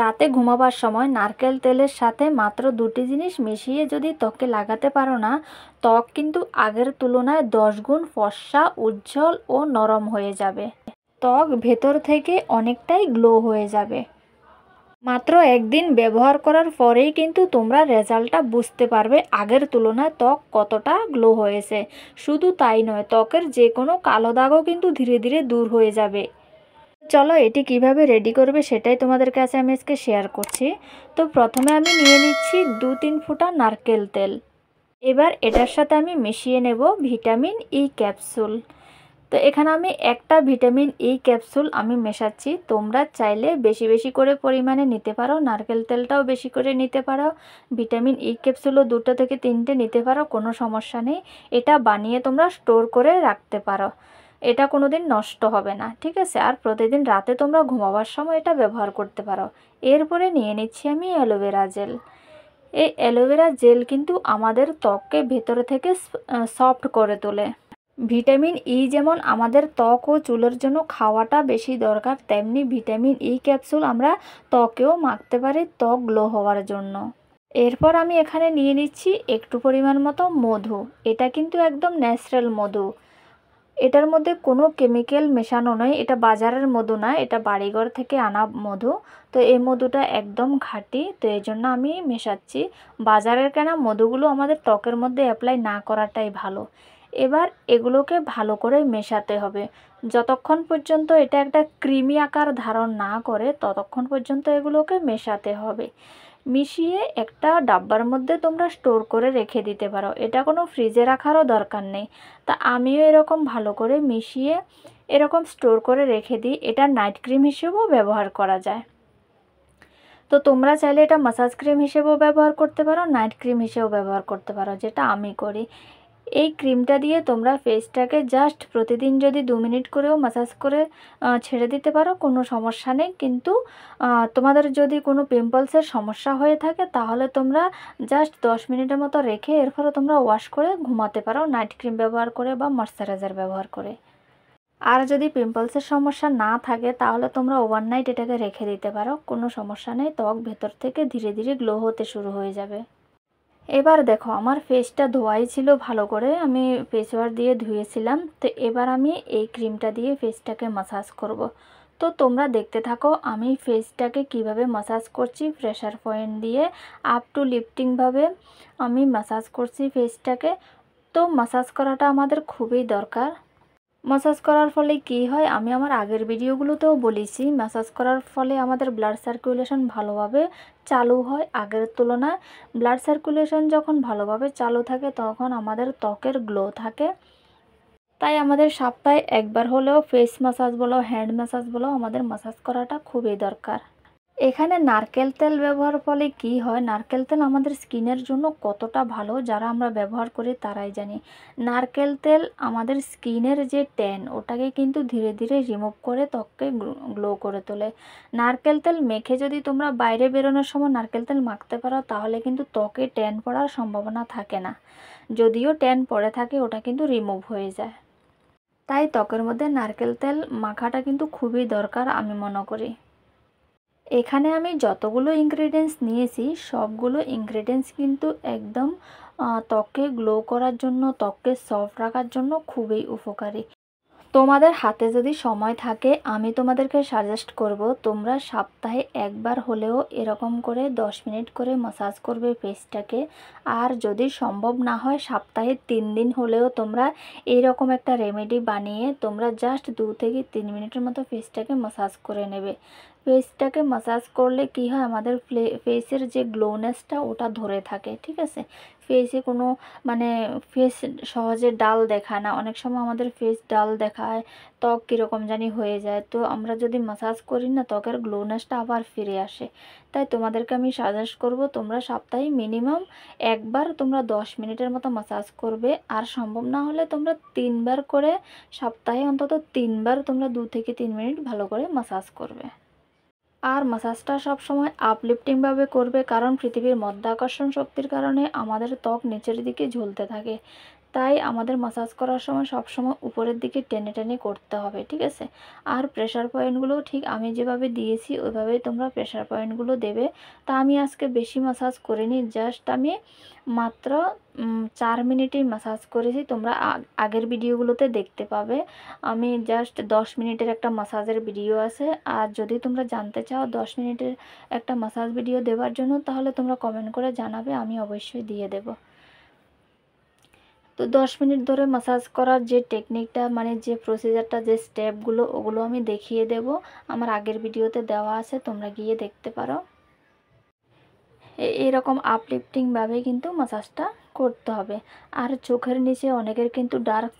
রাতে ঘুমাবার সময় নারকেল তেলের সাথে মাত্র দুটি জিনিস মিশিয়ে যদি ত্বকে লাগাতে পারো না, ত্বক কিন্তু আগের তুলনায় 10 গুণ ফর্সা, উজ্জ্বল ও নরম হয়ে যাবে। ত্বক ভেতর থেকে অনেকটাই গ্লো হয়ে যাবে। মাত্র একদিন ব্যবহার করার পরেই কিন্তু তোমরা রেজাল্টটা বুঝতে পারবে আগের তুলনায় ত্বক কতটা গ্লো হয়েছে। শুধু তাই নয়, ত্বকের যে কোনো কালো দাগও কিন্তু ধীরে ধীরে দূর হয়ে যাবে। চলো এটি কিভাবে রেডি করবে সেটাই তোমাদের কাছে আমি আজকে শেয়ার করছি। তো প্রথমে আমি নিয়ে নিচ্ছি 2-3 ফোঁটা নারকেল তেল। এবার এটার সাথে আমি মিশিয়ে নেব ভিটামিন ই ক্যাপসুল। তো এখানে আমি একটা ভিটামিন ই ক্যাপসুল আমি মেশাচ্ছি। তোমরা চাইলে বেশি বেশি করে পরিমাণে নিতে পারো, নারকেল তেলটাও বেশি করে নিতে পারো, ভিটামিন ই ক্যাপসুলও 2 থেকে 3টে নিতে পারো, কোনো সমস্যা নেই। এটা বানিয়ে তোমরা স্টোর করে রাখতে পারো, এটা কোনো দিন নষ্ট হবে না, ঠিক আছে। আর প্রতিদিন রাতে তোমরা ঘুমাবার সময় এটা ব্যবহার করতে পারো। এরপরে নিয়ে নিচ্ছি আমি অ্যালোভেরা জেল। এই অ্যালোভেরা জেল কিন্তু আমাদের ত্বককে ভেতর থেকে সফট করে তোলে। ভিটামিন ই যেমন আমাদের ত্বক ও চুলের জন্য খাওয়াটা বেশি দরকার, তেমনি ভিটামিন ই ক্যাপসুল আমরা ত্বকেও মাখতে পারি ত্বক গ্লো হওয়ার জন্য। এরপর আমি এখানে নিয়ে নিচ্ছি একটু পরিমাণ মতো মধু। এটা কিন্তু একদম ন্যাচারাল মধু, এটার মধ্যে কোনো কেমিক্যাল মেশানো নয়, এটা বাজারের মধু না, এটা বাড়িঘর থেকে আনা মধু। তো এই মধুটা একদম খাঁটি, তো এই জন্য আমি মেশাচ্ছি। বাজারের কেনা মধুগুলো আমাদের ত্বকের মধ্যে অ্যাপ্লাই না করাটাই ভালো। এবার এগুলোকে ভালো করে মেশাতে হবে। যতক্ষণ পর্যন্ত এটা একটা ক্রিমি আকার ধারণ না করে ততক্ষণ পর্যন্ত এগুলোকে মেশাতে হবে। মিশিয়ে একটা ডাব্বার মধ্যে তোমরা স্টোর করে রেখে দিতে পারো, এটা কোনো ফ্রিজে রাখারও দরকার নেই। তা আমিও এরকম ভালো করে মিশিয়ে এরকম স্টোর করে রেখে দিই। এটা নাইট ক্রিম হিসেবেও ব্যবহার করা যায়। তো তোমরা চাইলে এটা মাসাজ ক্রিম হিসেবেও ব্যবহার করতে পারো, নাইট ক্রিম হিসেবেও ব্যবহার করতে পারো, যেটা আমি করি। এই ক্রিমটা দিয়ে তোমরা ফেসটাকে জাস্ট প্রতিদিন যদি 2 মিনিট করেও মাসাজ করে ছেড়ে দিতে পারো, কোনো সমস্যা নেই। কিন্তু তোমাদের যদি কোনো পিম্পলসের সমস্যা হয়ে থাকে তাহলে তোমরা জাস্ট 10 মিনিটের মতো রেখে এরপরে তোমরা ওয়াশ করে ঘুমাতে পারো, নাইট ক্রিম ব্যবহার করে বা ময়শ্চারাইজার ব্যবহার করে। আর যদি পিম্পলসের সমস্যা না থাকে তাহলে তোমরা ওভারনাইট এটাকে রেখে দিতে পারো, কোনো সমস্যা নেই। ত্বক ভেতর থেকে ধীরে ধীরে গ্লো হতে শুরু হয়ে যাবে। এবার দেখো আমার ফেসটা ধোয়াই ছিল ভালো করে, আমি ফেস ওয়াশ দিয়ে ধুয়েছিলাম। তো এবার আমি এই ক্রিমটা দিয়ে ফেসটাকে মাসাজ করব। তো তোমরা দেখতে থাকো আমি ফেসটাকে কিভাবে মাসাজ করছি। প্রেসার পয়েন্ট দিয়ে আপ টু লিফটিংভাবে আমি মাসাজ করছি ফেসটাকে। তো মাসাজ করাটা আমাদের খুবই দরকার। ম্যাসাজ করার ফলে কি হয় আমি আমার আগের ভিডিওগুলোতেও বলেছি, ম্যাসাজ করার ফলে আমাদের ব্লাড সার্কুলেশন ভালোভাবে চালু হয়। আগের তুলনায় ব্লাড সার্কুলেশন যখন ভালোভাবে চালু থাকে তখন আমাদের ত্বকের গ্লো থাকে। তাই আমাদের সপ্তাহে একবার হলেও ফেস ম্যাসাজ বলো, হ্যান্ড ম্যাসাজ বলো, আমাদের ম্যাসাজ করাটা খুবই দরকার। এখানে নারকেল তেল ব্যবহার ফলে কি হয়, নারকেল তেল আমাদের স্কিনের জন্য কতটা ভালো যারা আমরা ব্যবহার করি তারাই জানি। নারকেল তেল আমাদের স্কিনের যে ট্যান ওটাকে কিন্তু ধীরে ধীরে রিমুভ করে ত্বককে গ্লো করে তোলে। নারকেল তেল মেখে যদি তোমরা বাইরে বেরোনোর সময় নারকেল তেল মাখতে পারো তাহলে কিন্তু ত্বকে ট্যান পড়ার সম্ভাবনা থাকে না। যদিও ট্যান পড়ে থাকে ওটা কিন্তু রিমুভ হয়ে যায়। তাই ত্বকের মধ্যে নারকেল তেল মাখাটা কিন্তু খুবই দরকার আমি মনে করি। এখানে আমি যতগুলো ইনগ্রেডিয়েন্টস নিয়েছি সবগুলো ইনগ্রেডিয়েন্টস কিন্তু একদম ত্বককে গ্লো করার জন্য, ত্বককে সফট রাখার জন্য খুবই উপকারী। তোমাদের হাতে যদি সময় থাকে আমি তোমাদেরকে সাজেস্ট করব তোমরা সপ্তাহে একবার হলেও এরকম করে 10 মিনিট করে ম্যাসাজ করবে ফেসটাকে। আর যদি সম্ভব না হয় সপ্তাহে 3 দিন হলেও তোমরা এইরকম একটা রেমেডি বানিয়ে তোমরা জাস্ট 2 থেকে 3 মিনিটের মতো ফেসটাকে ম্যাসাজ করে নেবে। ফেসটাকে ম্যাসাজ করলে কি হয় আমাদের ফেসের যে গ্লোনেসটা ওটা ধরে থাকে, ঠিক আছে। ফেসে কোনো মানে ফেস সহজে ডাল দেখায় না, অনেক সময় আমাদের ফেস ডাল দেখায়, ত্বক কীরকম জানি হয়ে যায়। তো আমরা যদি ম্যাসাজ করি না ত্বকের গ্লোনেসটা আবার ফিরে আসে। তাই তোমাদেরকে আমি সাজেস্ট করব তোমরা সপ্তাহে মিনিমাম একবার তোমরা 10 মিনিটের মতো ম্যাসাজ করবে। আর সম্ভব না হলে তোমরা 3বার করে, সপ্তাহে অন্তত 3বার তোমরা 2 থেকে 3 মিনিট ভালো করে ম্যাসাজ করবে। আর ম্যাসাজটা সবসময় আপলিফটিংভাবে করবে, কারণ পৃথিবীর মাধ্যাকর্ষণ শক্তির কারণে আমাদের ত্বক নিচের দিকে ঝুলতে থাকে। তাই আমাদের মাসাজ করার সময় সবসময় উপরের দিকে টেনে টেনে করতে হবে, ঠিক আছে। আর প্রেশার পয়েন্টগুলো ঠিক আমি যেভাবে দিয়েছি ওইভাবেই তোমরা প্রেশার পয়েন্টগুলো দেবে। তা আমি আজকে বেশি মাসাজ করিনি, জাস্ট আমি মাত্র 4 মিনিটেই মাসাজ করেছি। তোমরা আগের ভিডিওগুলোতে দেখতে পাবে আমি জাস্ট 10 মিনিটের একটা মাসাজের ভিডিও আছে। আর যদি তোমরা জানতে চাও 10 মিনিটের একটা মাসাজ ভিডিও দেওয়ার জন্য, তাহলে তোমরা কমেন্ট করে জানাবে, আমি অবশ্যই দিয়ে দেব। তো 10 মিনিট ধরে মাসাজ করার যে টেকনিকটা, মানে যে প্রসিজারটা, যে স্টেপগুলো, ওগুলো আমি দেখিয়ে দেব। আমার আগের ভিডিওতে দেওয়া আছে, তোমরা গিয়ে দেখতে পারো। এরকম আপলিফটিংভাবে কিন্তু মাসাজটা করতে হবে। আর চোখের নিচে অনেকের কিন্তু ডার্ক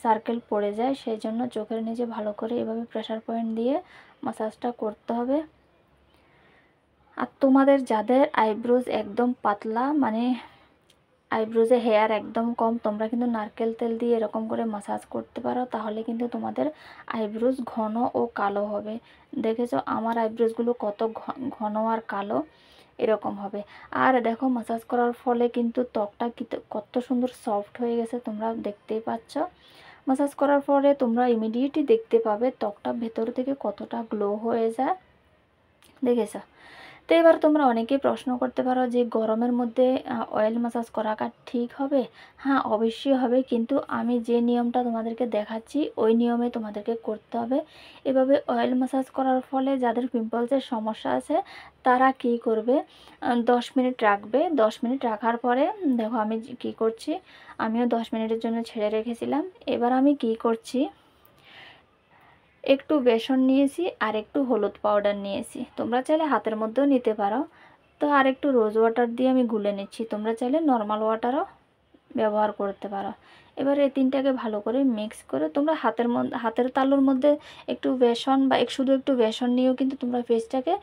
সার্কেল পড়ে যায়, সেই জন্য চোখের নিচে ভালো করে এভাবে প্রেশার পয়েন্ট দিয়ে মাসাজটা করতে হবে। আর তোমাদের যাদের আইব্রোজ একদম পাতলা, মানে আইব্রোজে হেয়ার একদম কম, তোমরা কিন্তু নারকেল তেল দিয়ে এরকম করে মাসাজ করতে পারো, তাহলে কিন্তু তোমাদের আইব্রোজ ঘন ও কালো হবে। দেখেছো আমার আইব্রোজগুলো কত ঘন আর কালো এরকম হবে। আর দেখো মাসাজ করার ফলে কিন্তু ত্বকটা কত সুন্দর সফট হয়ে গেছে, তোমরা দেখতেই পাচ্ছ। মাসাজ করার পরে তোমরা ইমিডিয়েটলি দেখতে পাবে ত্বকটা ভেতর থেকে কতটা গ্লো হয়ে যায়, দেখেছো। তো এবার তোমরা অনেকেই প্রশ্ন করতে পারো যে গরমের মধ্যে অয়েল মাসাজ করাটা ঠিক হবে? হ্যাঁ, অবশ্যই হবে, কিন্তু আমি যে নিয়মটা তোমাদেরকে দেখাচ্ছি ওই নিয়মে তোমাদেরকে করতে হবে। এভাবে অয়েল মাসাজ করার ফলে যাদের পিম্পলসের সমস্যা আছে তারা কি করবে, 10 মিনিট রাখবে। 10 মিনিট রাখার পরে দেখো আমি কি করছি, আমিও 10 মিনিটের জন্য ছেড়ে রেখেছিলাম। এবার আমি কি করছি, একটু বেসন নিয়েছি আর একটু হলুদ পাউডার নিয়েছি, তোমরা চাইলে হাতের মধ্যেও নিতে পারো। তো আর একটু রোজ ওয়াটার দিয়ে আমি গুলে নিচ্ছি, তোমরা চাইলে নর্মাল ওয়াটারও ব্যবহার করতে পারো। এবার এই তিনটাকে ভালো করে মিক্স করে তোমরা হাতের তালুর মধ্যে একটু বেসন বা শুধু একটু বেসন নিয়েও কিন্তু তোমরা ফেসটাকে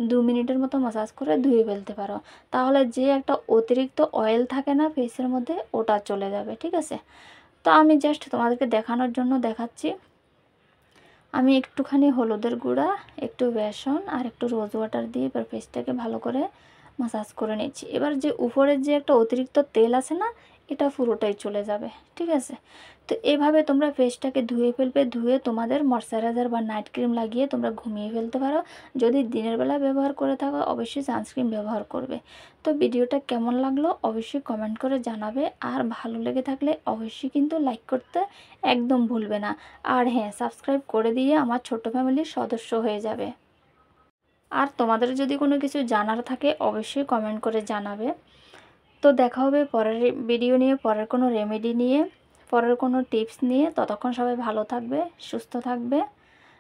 2 মিনিটের মতো মাসাজ করে ধুয়ে ফেলতে পারো। তাহলে যে একটা অতিরিক্ত অয়েল থাকে না ফেসের মধ্যে, ওটা চলে যাবে, ঠিক আছে। তো আমি জাস্ট তোমাদেরকে দেখানোর জন্য দেখাচ্ছি। আমি একটুখানি হলুদের গুঁড়া, একটু বেসন আর একটু রোজ ওয়াটার দিয়ে এবার ফেসটাকে ভালো করে মাসাজ করে নিচ্ছি। এবার যে উপরের যে একটা অতিরিক্ত তেল আছে না, এটা পুরোটাই চলে যাবে, ঠিক আছে। তো এভাবে তোমরা ফেসটাকে ধুয়ে ফেলবে, ধুয়ে তোমাদের ময়শ্চারাইজার বা নাইট ক্রিম লাগিয়ে তোমরা ঘুমিয়ে ফেলতে পারো। যদি দিনের বেলা ব্যবহার করে থাকো অবশ্যই সানস্ক্রিন ব্যবহার করবে। তো ভিডিওটা কেমন লাগলো অবশ্যই কমেন্ট করে জানাবে, আর ভালো লেগে থাকলে অবশ্যই কিন্তু লাইক করতে একদম ভুলবে না। আর হ্যাঁ, সাবস্ক্রাইব করে দিয়ে আমার ছোট ফ্যামিলির সদস্য হয়ে যাবে। আর তোমাদের যদি কোনো কিছু জানার থাকে অবশ্যই কমেন্ট করে জানাবে। তো দেখা হবে পরের ভিডিও নিয়ে, পরের কোনো রেমেডি নিয়ে, পরের কোনো টিপস নিয়ে। ততক্ষণ সবাই ভালো থাকবে, সুস্থ থাকবে।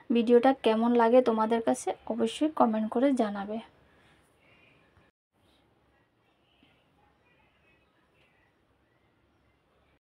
ভিডিওটা কেমন লাগে তোমাদের কাছে অবশ্যই কমেন্ট করে জানাবে।